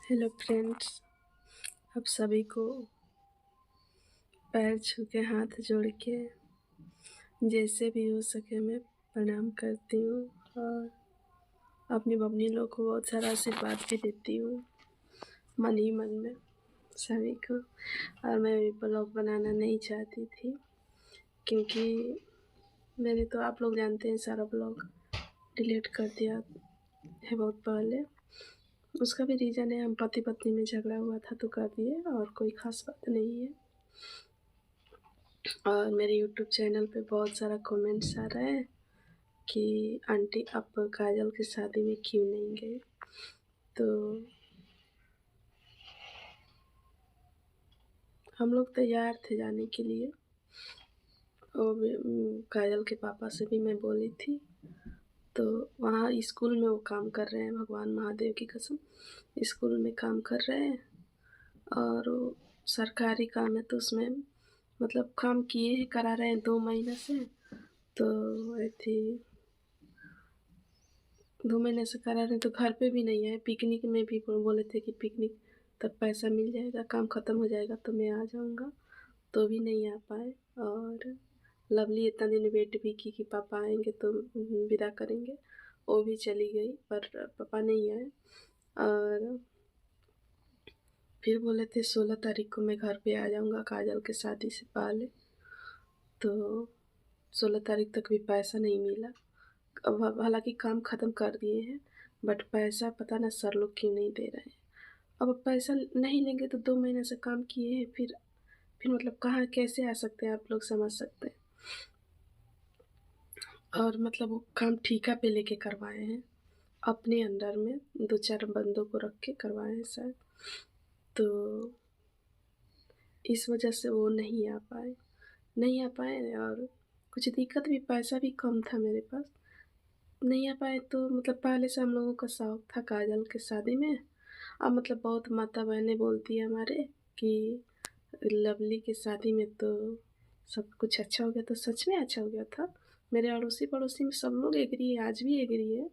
Hello friends, आप सभी को पैर छू के हाथ जोड़ के जैसे भी हो सके मैं प्रणाम करती हूँ और अपनी मम्मी लोग को बहुत सारा आशीर्वाद भी देती हूँ मन ही मन में सभी को। और मैं भी ब्लॉग बनाना नहीं चाहती थी क्योंकि मैंने तो आप लोग जानते हैं सारा ब्लॉग डिलीट कर दिया है बहुत पहले। उसका भी रीज़न है, हम पति पत्नी में झगड़ा हुआ था तो कर दिए और कोई ख़ास बात नहीं है। और मेरे यूट्यूब चैनल पे बहुत सारा कमेंट्स आ रहा है कि आंटी आप काजल की शादी में क्यों नहीं गए। तो हम लोग तैयार थे जाने के लिए और काजल के पापा से भी मैं बोली थी। तो वहाँ स्कूल में वो काम कर रहे हैं, भगवान महादेव की कसम स्कूल में काम कर रहे हैं और वो सरकारी काम है तो उसमें मतलब काम किए हैं, करा रहे हैं 2 महीने से। तो थी 2 महीने से करा रहे हैं तो घर पे भी नहीं आए। पिकनिक में भी बोले थे कि पिकनिक तक पैसा मिल जाएगा, काम ख़त्म हो जाएगा तो मैं आ जाऊँगा, तो भी नहीं आ पाए। और लवली इतना दिन वेट भी की कि पापा आएँगे तो विदा करेंगे, वो भी चली गई पर पापा नहीं आए। और फिर बोले थे 16 तारीख को मैं घर पे आ जाऊँगा काजल के शादी से पहले, तो 16 तारीख तक भी पैसा नहीं मिला। अब हालाँकि काम ख़त्म कर दिए हैं बट पैसा पता ना सर लोग क्यों नहीं दे रहे हैं। अब पैसा नहीं लेंगे तो 2 महीने से काम किए हैं, फिर मतलब कहाँ कैसे आ सकते हैं, आप लोग समझ सकते हैं। और मतलब वो काम ठेका पे लेके करवाए हैं, अपने अंडर में 2-4 बंदों को रख के करवाए हैं शायद। तो इस वजह से वो नहीं आ पाए और कुछ दिक्कत भी, पैसा भी कम था मेरे पास। नहीं आ पाए तो मतलब पहले से हम लोगों का शौक था काजल की शादी में। अब मतलब बहुत माता बहनें बोलती है हमारे कि लवली की शादी में तो सब कुछ अच्छा हो गया, तो सच में अच्छा हो गया था। मेरे अड़ोसी-पड़ोसी में सब लोग एग्री है, आज भी एग्री है,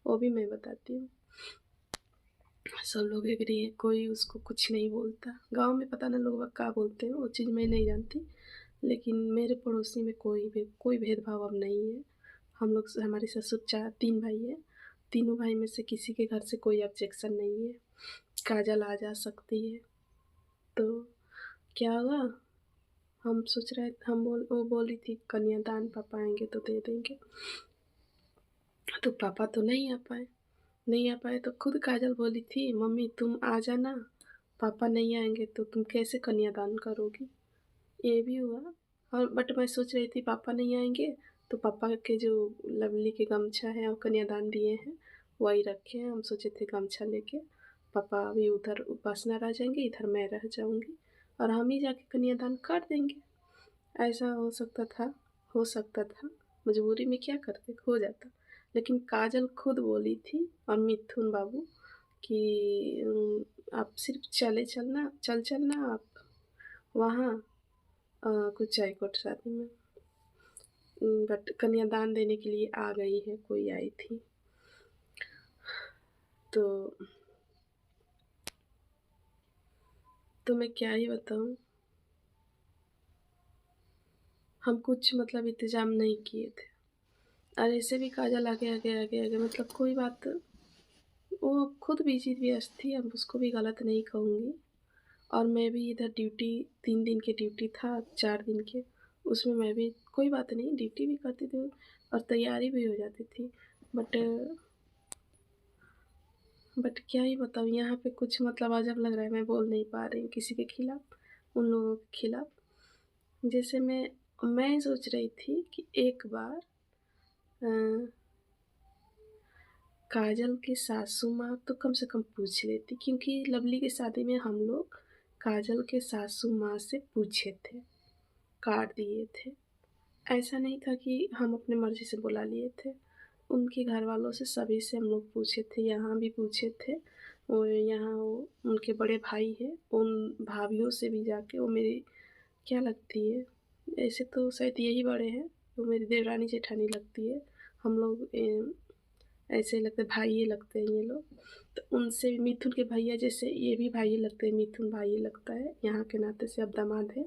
वो भी मैं बताती हूँ। सब लोग एग्री है, कोई उसको कुछ नहीं बोलता। गाँव में पता नहीं लोग क्या बोलते हैं, वो चीज़ मैं नहीं जानती। लेकिन मेरे पड़ोसी में कोई भेदभाव अब नहीं है। हम लोग हमारे ससुर 3 भाई हैं, तीनों भाई में से किसी के घर से कोई ऑब्जेक्शन नहीं है। काजल आ जा सकती है। तो क्या हुआ, हम सोच रहे वो बोली थी कन्यादान पापा आएँगे तो दे देंगे। तो पापा तो नहीं आ पाए तो खुद काजल बोली थी मम्मी तुम आ जाना, पापा नहीं आएँगे तो तुम कैसे कन्यादान करोगी? ये भी हुआ। और बट मैं सोच रही थी पापा नहीं आएँगे तो पापा के जो लवली के गमछा है और कन्यादान दिए हैं वही रखे हैं। हम सोचे थे गमछा लेके पापा अभी उधर उपासना रह जाएँगे, इधर मैं रह जाऊँगी और हम ही जाके कन्यादान कर देंगे। ऐसा हो सकता था, मजबूरी में क्या करते, हो जाता। लेकिन काजल खुद बोली थी और मिथुन बाबू कि आप सिर्फ़ चलना आप वहाँ कुछ चायकोट शादी में। बट कन्यादान देने के लिए आ गई है, कोई आई थी। तो मैं क्या ही बताऊँ, हम कुछ मतलब इंतज़ाम नहीं किए थे और ऐसे भी काजल आगे मतलब कोई बात, वो खुद बिज़ी व्यस्त थी, अब उसको भी गलत नहीं कहूँगी। और मैं भी इधर ड्यूटी 3 दिन की ड्यूटी था, 4 दिन के, उसमें मैं भी कोई बात नहीं ड्यूटी भी करती थी और तैयारी भी हो जाती थी। बट क्या ही बताऊँ, यहाँ पे कुछ मतलब अजब लग रहा है, मैं बोल नहीं पा रही हूँ किसी के खिलाफ़, उन लोगों के खिलाफ़। जैसे मैं सोच रही थी कि एक बार अ, काजल की सासू माँ तो कम से कम पूछ लेती, क्योंकि लवली की शादी में हम लोग काजल के सासू माँ से पूछे थे, कार्ड दिए थे। ऐसा नहीं था कि हम अपनी मर्ज़ी से बुला लिए थे। उनके घरवालों से सभी से हम लोग पूछे थे, यहाँ भी पूछे थे। और यहाँ वो उनके बड़े भाई हैं, उन भाभियों से भी जाके, वो मेरी क्या लगती है, ऐसे तो शायद यही बड़े हैं, वो मेरी देवरानी जेठानी लगती है। हम लोग ऐसे लगते भाई लगते हैं ये लोग। तो उनसे भी मिथुन के भैया जैसे ये भी भाई लगते हैं, मिथुन भाई लगता है, यहाँ के नाते से अब दामाद है।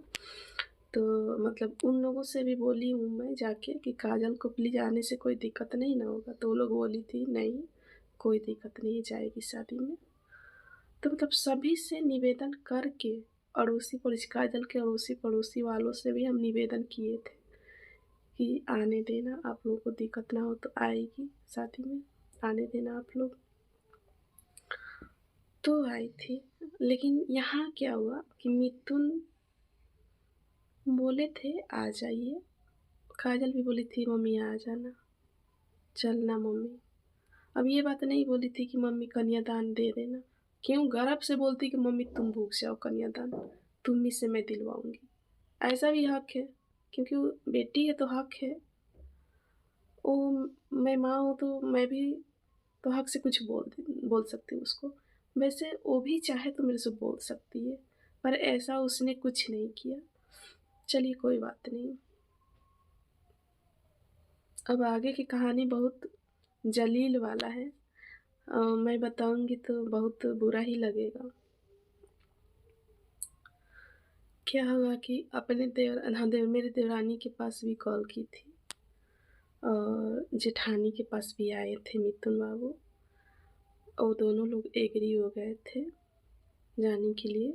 तो मतलब उन लोगों से भी बोली हूँ मैं जाके कि काजल को प्लीज़ आने से कोई दिक्कत नहीं ना होगा, तो वो लोग बोली थी नहीं कोई दिक्कत नहीं जाएगी शादी में। तो मतलब सभी से निवेदन करके अड़ोसी पड़ोसी काजल के अड़ोसी पड़ोसी वालों से भी हम निवेदन किए थे कि आने देना, आप लोगों को दिक्कत ना हो तो आएगी शादी में, आने देना आप लोग। तो आई थी, लेकिन यहाँ क्या हुआ कि मिथुन बोले थे आ जाइए, काजल भी बोली थी मम्मी आ जाना, चलना मम्मी। अब ये बात नहीं बोली थी कि मम्मी कन्यादान दे देना, क्यों गर्व से बोलती कि मम्मी तुम भूख जाओ कन्यादान, तुम्ही से मैं दिलवाऊंगी। ऐसा भी हक है, क्योंकि वो बेटी है तो हक है। वो मैं माँ हूँ तो मैं भी तो हक से कुछ बोल सकती हूँ उसको। वैसे वो भी चाहे तो मेरे से बोल सकती है, पर ऐसा उसने कुछ नहीं किया। चलिए कोई बात नहीं। अब आगे की कहानी बहुत जलील वाला है। मैं बताऊंगी तो बहुत बुरा ही लगेगा। क्या हुआ कि अपने मेरे देवरानी के पास भी कॉल की थी और जेठानी के पास भी आए थे मिथुन बाबू, और दोनों लोग एग्री हो गए थे जाने के लिए।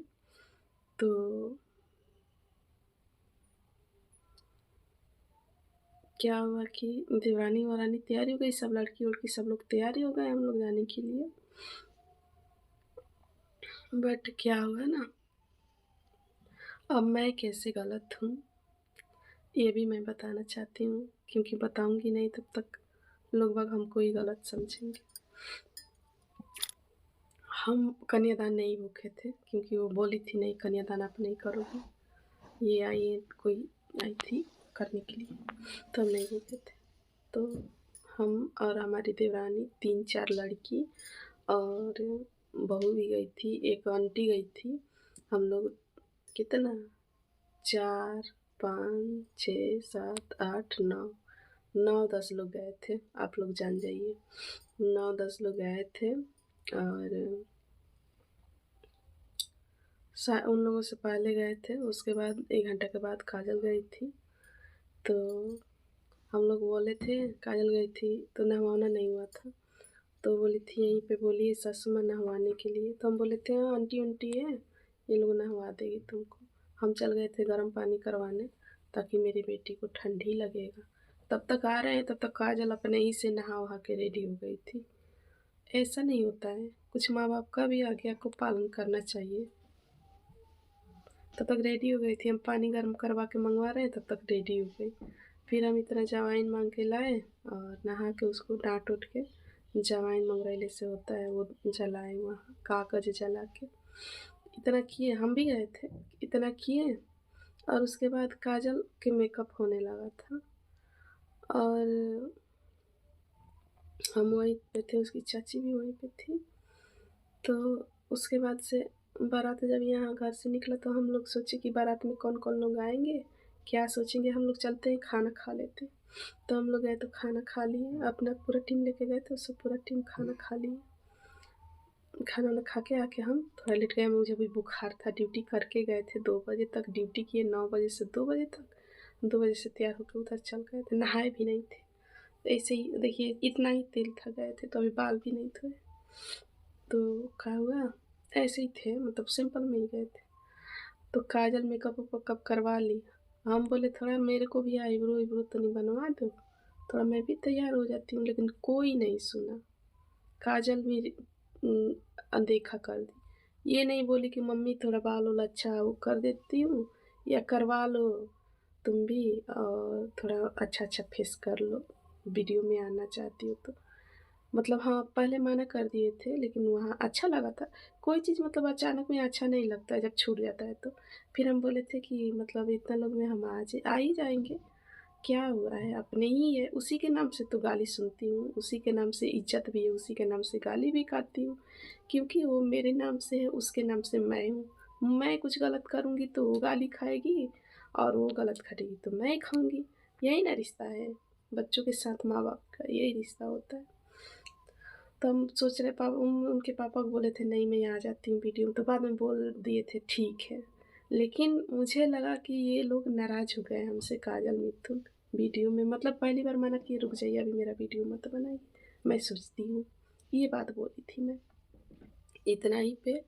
तो क्या हुआ कि देवरानी वरानी तैयारी हो गई, सब लड़की वड़की सब लोग तैयारी हो गए हम लोग जाने के लिए। बट क्या हुआ ना, अब मैं कैसे गलत हूँ ये भी मैं बताना चाहती हूँ, क्योंकि बताऊंगी नहीं तब तक लोग बाग हमको ही गलत समझेंगे। हम कन्यादान नहीं भूखे थे, क्योंकि वो बोली थी नहीं कन्यादान आप नहीं करोगे। ये आई कोई आई थी करने के लिए, तो हम नहीं भूखे थे। तो हम और हमारी देवरानी 3-4 लड़की और बहू भी गई थी, एक आंटी गई थी। हम लोग कितना 4, 5, 6, 7, 8, 9 10 लोग गए थे। आप लोग जान जाइए 9-10 लोग गए थे। और उन लोगों से पहले गए थे, उसके बाद 1 घंटा के बाद काजल गई थी। तो हम लोग बोले थे काजल गई थी तो नहवाना नहीं हुआ था, तो बोली थी यहीं पे बोली सासू माँ नहवाने के लिए। तो हम बोले थे हाँ आंटी उंटी है ये लोग नहवा देगी तुमको। हम चल गए थे गर्म पानी करवाने, ताकि मेरी बेटी को ठंड ही लगेगा। तब तक आ रहे हैं, तब तक काजल अपने ही से नहा वहा के रेडी हो गई थी। ऐसा नहीं होता है, कुछ माँ बाप का भी आज्ञा को पालन करना चाहिए। तब तक रेडी हो गई थी, हम पानी गर्म करवा के मंगवा रहे हैं तब तक रेडी हो गई। फिर हम इतना जवाइन मांग के लाए और नहा के उसको डांट उठ के जवाइन मंगरैले से होता है वो जलाए, वहाँ कागज जला के इतना किए। हम भी गए थे, इतना किए और उसके बाद काजल के मेकअप होने लगा था और हम वहीं पे थे, उसकी चाची भी वहीं पे थी। तो उसके बाद से बारात जब यहाँ घर से निकला तो हम लोग सोचे कि बारात में कौन कौन लोग आएंगे, क्या सोचेंगे, हम लोग चलते हैं खाना खा लेते। तो हम लोग गए तो खाना खा लिए, अपना पूरा टीम लेके गए थे, सब पूरा टीम खाना खा लिए। खाना वाना खा के आके हम थोड़ा लेट गए, मुझे भी बुखार था, ड्यूटी करके गए थे 2 बजे तक ड्यूटी किए, 9 बजे से 2 बजे तक। 2 बजे से तैयार होकर उधर चल गए थे, नहाए भी नहीं थे। तो ऐसे ही देखिए इतना ही तेल था, गए थे तो अभी बाल भी नहीं धोए। तो क्या हुआ, ऐसे ही थे मतलब सिंपल में ही गए थे। तो काजल मेकअप वेकअप करवा ली। हम बोले थोड़ा मेरे को भी आईब्रो वाईब्रो तो नहीं बनवा दो, थोड़ा मैं भी तैयार हो जाती हूँ, लेकिन कोई नहीं सुना। काजल भी अनदेखा कर दी, ये नहीं बोली कि मम्मी थोड़ा बाल वाल अच्छा वो कर देती हूँ या करवा लो तुम भी, और थोड़ा अच्छा अच्छा फेस कर लो, वीडियो में आना चाहती हो तो। मतलब हाँ पहले मना कर दिए थे, लेकिन वहाँ अच्छा लगा था। कोई चीज़ मतलब अचानक में अच्छा नहीं लगता है जब छूट जाता है तो। फिर हम बोले थे कि मतलब इतना लोग में हम आ ही जाएंगे, क्या हुआ है, अपने ही है, उसी के नाम से तो गाली सुनती हूँ, उसी के नाम से इज्जत भी है, उसी के नाम से गाली भी खाती हूँ, क्योंकि वो मेरे नाम से है, उसके नाम से मैं हूँ। मैं कुछ गलत करूँगी तो वो गाली खाएगी और वो गलत करेगी तो मैं खाऊँगी। यही ना रिश्ता है बच्चों के साथ, माँ बाप का यही रिश्ता होता है। तो हम सोच रहे उनके पापा को बोले थे नहीं मैं आ जाती हूँ वीडियो में, तो बाद में बोल दिए थे ठीक है। लेकिन मुझे लगा कि ये लोग नाराज़ हो गए हमसे काजल मिथुन वीडियो में, मतलब पहली बार मना किए रुक जाइए अभी मेरा वीडियो मत बनाइए, मैं सोचती हूँ। ये बात बोली थी मैं। इतना ही पे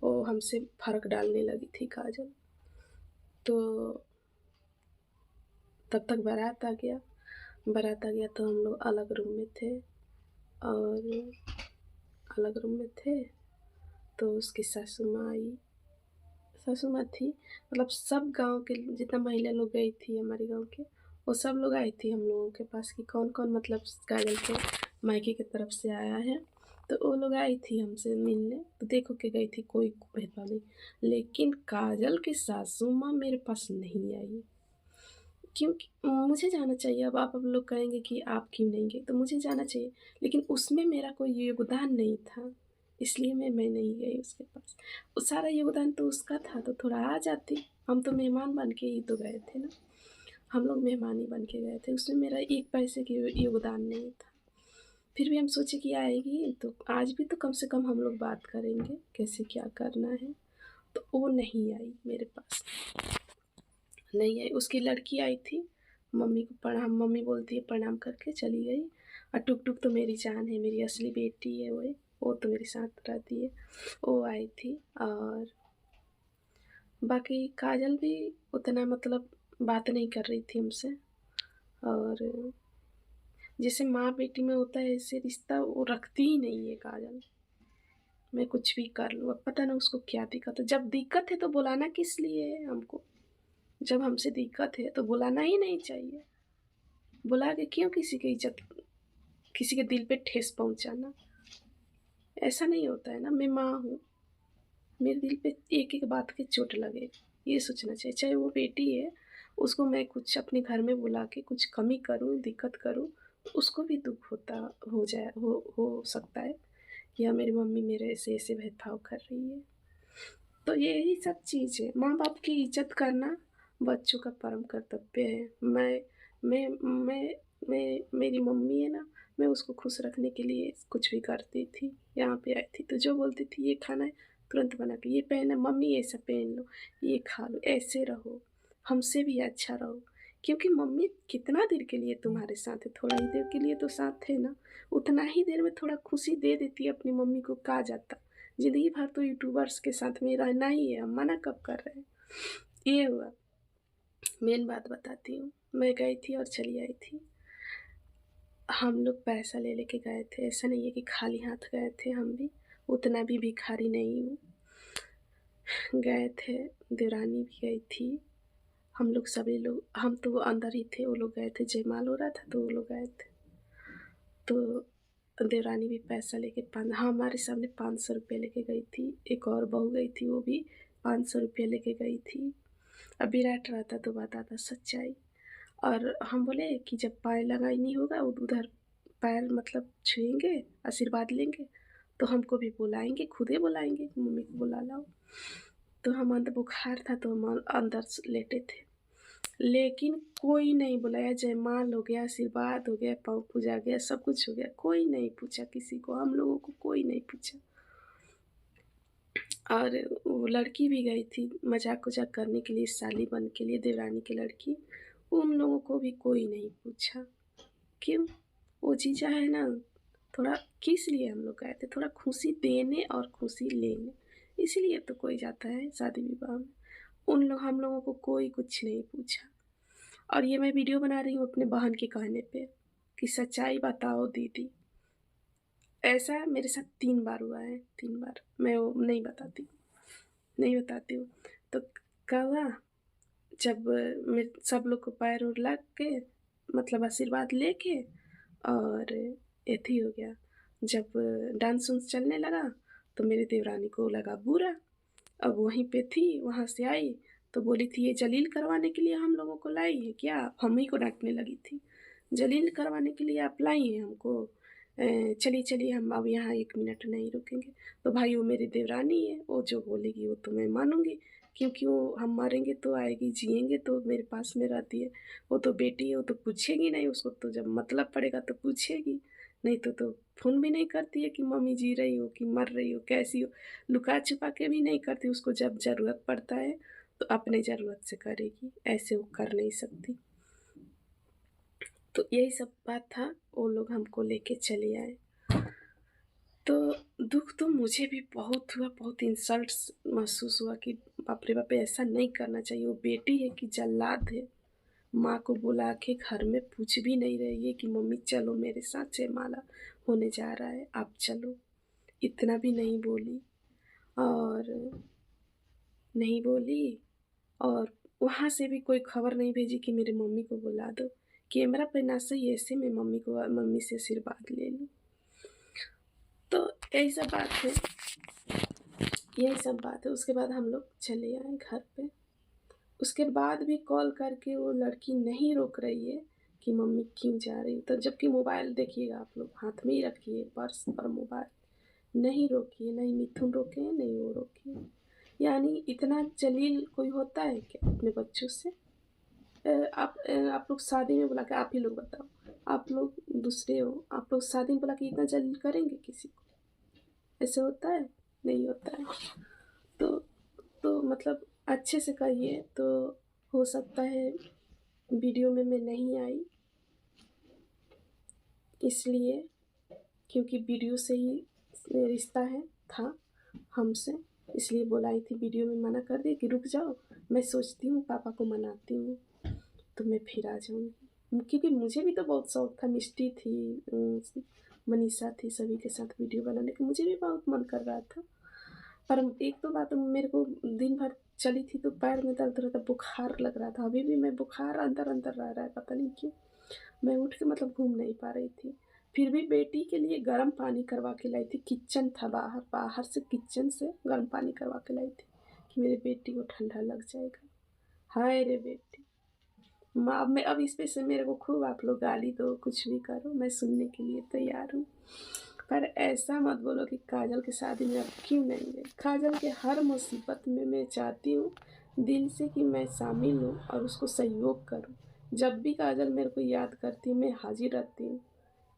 वो हमसे फ़र्क डालने लगी थी काजल। तो तब तक बारात आ गया तो हम लोग अलग रूम में थे, और अलग रूम में थे तो उसकी सासू माँ आई। सासू माँ थी, मतलब सब गाँव के जितना महिला लोग गई थी हमारे गाँव के, वो सब लोग आई थी हम लोगों के पास कि कौन-कौन मतलब काजल के मायके की तरफ से आया है। तो वो लोग आई थी हमसे मिलने, तो देख के गई थी, कोई भेदभाव नहीं। लेकिन काजल की सासू माँ मेरे पास नहीं आई, क्योंकि मुझे जाना चाहिए। अब आप लोग कहेंगे कि आप क्यों नहीं गए, तो मुझे जाना चाहिए, लेकिन उसमें मेरा कोई योगदान नहीं था, इसलिए मैं नहीं गई उसके पास। वो सारा योगदान तो उसका था, तो थोड़ा आ जाती। हम तो मेहमान बन के ही तो गए थे ना, हम लोग मेहमान ही बन के गए थे, उसमें मेरा एक पैसे की योगदान नहीं था। फिर भी हम सोचे कि आएगी तो आज भी तो कम से कम हम लोग बात करेंगे कैसे क्या करना है। तो वो नहीं आई मेरे पास, नहीं आई। उसकी लड़की आई थी, मम्मी को प्रणाम, मम्मी बोलती है प्रणाम करके चली गई। और टुक टुक तो मेरी जान है, मेरी असली बेटी है वो तो मेरे साथ रहती है, वो आई थी। और बाकी काजल भी उतना मतलब बात नहीं कर रही थी हमसे, और जैसे माँ बेटी में होता है ऐसे रिश्ता वो रखती ही नहीं है काजल। मैं कुछ भी कर लूँ, अब पता ना उसको क्या दिक्कत है। जब दिक्कत है तो बुलाना किस लिए है हमको? जब हमसे दिक्कत है तो बुलाना ही नहीं चाहिए। बुला के क्यों किसी की इज़्ज़त, किसी के दिल पे ठेस पहुँचाना? ऐसा नहीं होता है ना। मैं माँ हूँ, मेरे दिल पे एक-एक बात की चोट लगे, ये सोचना चाहिए। चाहे वो बेटी है, उसको मैं कुछ अपने घर में बुला के कुछ कमी करूँ, दिक्कत करूँ, तो उसको भी दुःख हो सकता है कि हाँ, मेरी मम्मी मेरे से ऐसे भेदभाव कर रही है। तो यही सब चीज़ है, माँ-बाप की इज़्ज़त करना बच्चों का परम कर्तव्य है। मेरी मम्मी है ना, मैं उसको खुश रखने के लिए कुछ भी करती थी। यहाँ पे आई थी तो जो बोलती थी ये खाना है, तुरंत बना के, ये पहनना है मम्मी ऐसा पहन लो, ये खा लो, ऐसे रहो, हमसे भी अच्छा रहो। क्योंकि मम्मी कितना देर के लिए तुम्हारे साथ है, थोड़ा ही देर के लिए तो साथ है ना, उतना ही देर में थोड़ा खुशी दे देती अपनी मम्मी को, कहा जाता। ज़िंदगी भर तो यूट्यूबर्स के साथ में रहना ही है, हम मना कब कर रहे हैं। ये हुआ, मेन बात बताती हूँ, मैं गई थी और चली आई थी। हम लोग पैसा ले लेके गए थे, ऐसा नहीं है कि खाली हाथ गए थे हम भी, उतना भी भिखारी नहीं हूँ। गए थे, देवरानी भी गई थी, हम लोग सभी लोग, हम तो अंदर ही थे, वो लोग गए थे, जयमाल हो रहा था तो वो लोग गए थे। तो देवरानी भी पैसा लेके हमारे सामने 500 रुपये लेके गई थी। एक और बहू गई थी, वो भी 500 रुपये लेके गई थी। अब विराट रहता तो बताता सच्चाई। और हम बोले कि जब पाँव लगानी होगा उधर पैर मतलब छुएंगे, आशीर्वाद लेंगे, तो हमको भी बुलाएंगे, खुद ही बुलाएंगे, मम्मी को बुला लाओ। तो हम अंदर, बुखार था तो हम अंदर लेटे थे, लेकिन कोई नहीं बुलाया। जयमाल हो गया, आशीर्वाद हो गया, पाँव पूजा गया, सब कुछ हो गया, कोई नहीं पूछा किसी को, हम लोगों को कोई नहीं पूछा। और वो लड़की भी गई थी मजाक-वजाक करने के लिए, साली बन के लिए, देवरानी की लड़की, उन लोगों को भी कोई नहीं पूछा। क्यों? वो जीजा है ना, थोड़ा किस लिए हम लोग गए थे, थोड़ा खुशी देने और खुशी लेने, इसीलिए तो कोई जाता है शादी-विवाह में। हम लोगों को कोई कुछ नहीं पूछा। और ये मैं वीडियो बना रही हूँ अपने बहन के कहने पे कि सच्चाई बताओ दीदी। ऐसा मेरे साथ 3 बार हुआ है, 3 बार। मैं वो नहीं बताती हूँ। तो क्या हुआ, जब मैं सब लोग को पैर-वैर लग के मतलब आशीर्वाद लेके, और एथी हो गया, जब डांस-वांस चलने लगा तो मेरी देवरानी को लगा बुरा। अब वहीं पे थी, वहाँ से आई तो बोली थी ये जलील करवाने के लिए हम लोगों को लाई है क्या? हम ही को डाँटने लगी थी। जलील करवाने के लिए आप लाई हैं हमको? चलिए, चलिए हम अब यहाँ 1 मिनट नहीं रुकेंगे। तो भाई वो मेरी देवरानी है, वो जो बोलेगी वो तो मैं मानूँगी, क्योंकि वो हम मरेंगे तो आएगी, जिएँगे तो मेरे पास में रहती है। वो तो बेटी है, वो तो पूछेगी नहीं, उसको तो जब मतलब पड़ेगा तो पूछेगी। नहीं तो फ़ोन भी नहीं करती है कि मम्मी जी रही हो कि मर रही हो, कैसी हो। लुका-छिपा के भी नहीं करती, उसको जब ज़रूरत पड़ता है तो अपने ज़रूरत से करेगी, ऐसे वो कर नहीं सकती। तो यही सब बात था, वो लोग हमको लेके चले आए। तो दुःख तो मुझे भी बहुत हुआ, बहुत इंसल्ट्स महसूस हुआ कि बाप रे बाप! ऐसा नहीं करना चाहिए, वो बेटी है कि जल्लाद है। माँ को बुला के घर में पूछ भी नहीं रही है कि मम्मी चलो मेरे साथ जयमाला होने जा रहा है, आप चलो। इतना भी नहीं बोली और नहीं बोली और वहाँ से भी कोई खबर नहीं भेजी कि मेरी मम्मी को बुला दो। कैमरा पे ना सही ऐसे में मम्मी से आशीर्वाद ले लूँ। तो यही सब बात है, यही सब बात है। उसके बाद हम लोग चले आए घर पे। उसके बाद भी कॉल करके वो लड़की नहीं रोक रही है कि मम्मी क्यों जा रही हो? तो जबकि मोबाइल देखिएगा आप लोग हाथ में ही रखिए, पर्स और मोबाइल। नहीं रोकी है, नहीं मिथुन रोके हैं, नहीं वो रोकी है। यानी इतना जलील कोई होता है क्या अपने बच्चों से? आप लोग शादी में बुला के आप ही लोग बताओ, आप लोग दूसरे हो, आप लोग शादी में बुला के इतना जलील करेंगे किसी को? ऐसे होता है? नहीं होता है। तो मतलब अच्छे से कहिए तो हो सकता है वीडियो में मैं नहीं आई इसलिए क्योंकि वीडियो से ही रिश्ता है था हमसे, इसलिए बुलाई थी। वीडियो में मना कर दी कि रुक जाओ, मैं सोचती हूँ पापा को मनाती हूँ तो मैं फिर आ जाऊँगी। क्योंकि मुझे भी तो बहुत शौक था, मिष्टी थी, मनीषा थी, सभी के साथ वीडियो बनाने का मुझे भी बहुत मन कर रहा था। पर एक तो बात मेरे को दिन भर चली थी तो पैर में दर्द रहता, बुखार लग रहा था। अभी भी मैं बुखार अंदर-अंदर रह रहा है, पता नहीं क्यों। मैं उठ के मतलब घूम नहीं पा रही थी। फिर भी बेटी के लिए गर्म पानी करवा के लाई थी, किचन था बाहर, बाहर से किचन से गर्म पानी करवा के लाई थी कि मेरी बेटी को ठंडा लग जाएगा। हाय रे बेटी! माँ अब इस पे से मेरे को खूब आप लोग गाली दो, कुछ भी करो, मैं सुनने के लिए तैयार हूँ। पर ऐसा मत बोलो कि काजल की शादी में अब क्यों नहीं गई। काजल के हर मुसीबत में मैं चाहती हूँ दिल से कि मैं शामिल हूँ और उसको सहयोग करूँ। जब भी काजल मेरे को याद करती है मैं हाजिर रहती हूँ।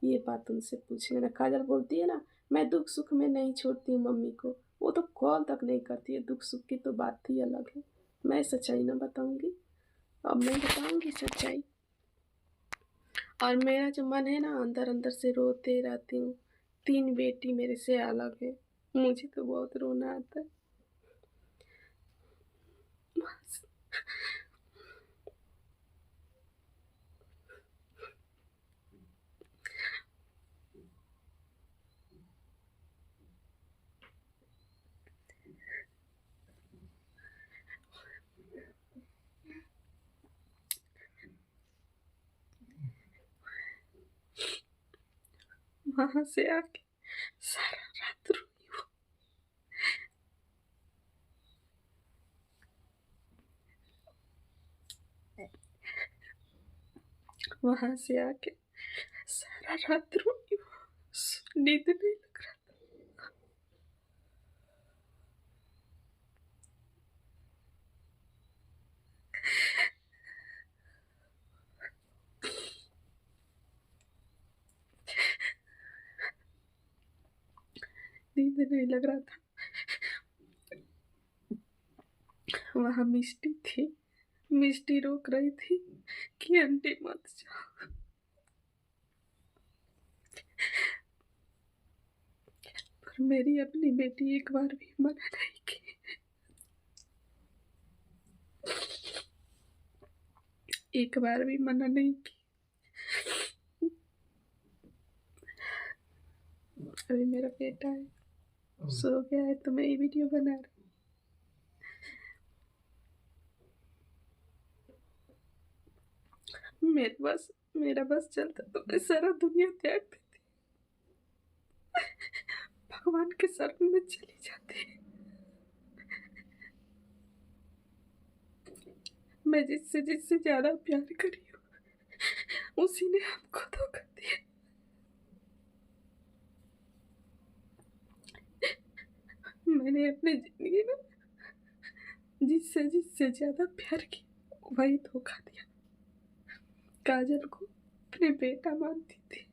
ये बात उनसे पूछ लेना। काजल बोलती है ना, मैं दुख सुख में नहीं छोड़ती हूँ मम्मी को, वो तो कॉल तक नहीं करती है। दुख सुख की तो बात ही अलग है। मैं सच्चाई ना बताऊँगी, अब मैं बताऊँगी सच्चाई। और मेरा जो मन है ना, अंदर अंदर से रोते रहती हूँ। 3 बेटी मेरे से अलग है, मुझे तो बहुत रोना आता है। बस वहाँ से आके सारा रात रोई हूँ। वहाँ से आके सारा रात रोई हूँ। नींद नहीं लग रहा। नींद नहीं लग रहा था। वहाँ मिष्टी थी, मिष्टी रोक रही थी कि आंटी मत जाओ। पर मेरी अपनी बेटी एक बार भी मना नहीं की। एक बार भी मना नहीं की। अभी मेरा बेटा है, सो गया है तो मैं ये वीडियो बना रही हूँ। मेरा बस चलता तो मैं सारा दुनिया त्याग देती, भगवान के शरण में चली जाती। मैं जिससे जिससे ज्यादा प्यार करी हूँ उसी ने हमको धोखा दिया। मैंने अपनी जिंदगी में जिससे जिससे ज्यादा प्यार किया वही धोखा दिया। काजल को अपने बेटा मानती थी,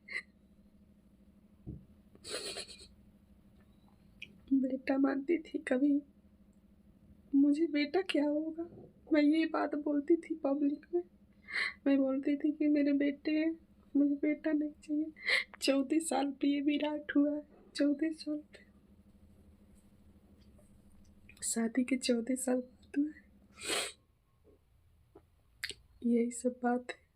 बेटा मानती थी कभी, मुझे बेटा क्या होगा, मैं ये बात बोलती थी पब्लिक में। मैं बोलती थी कि मेरे बेटे हैं, मुझे बेटा नहीं चाहिए। 34 साल पे ये विराट हुआ है, 34 साल पे, शादी के 34 साल बाद हुआ है। यही सब बात है।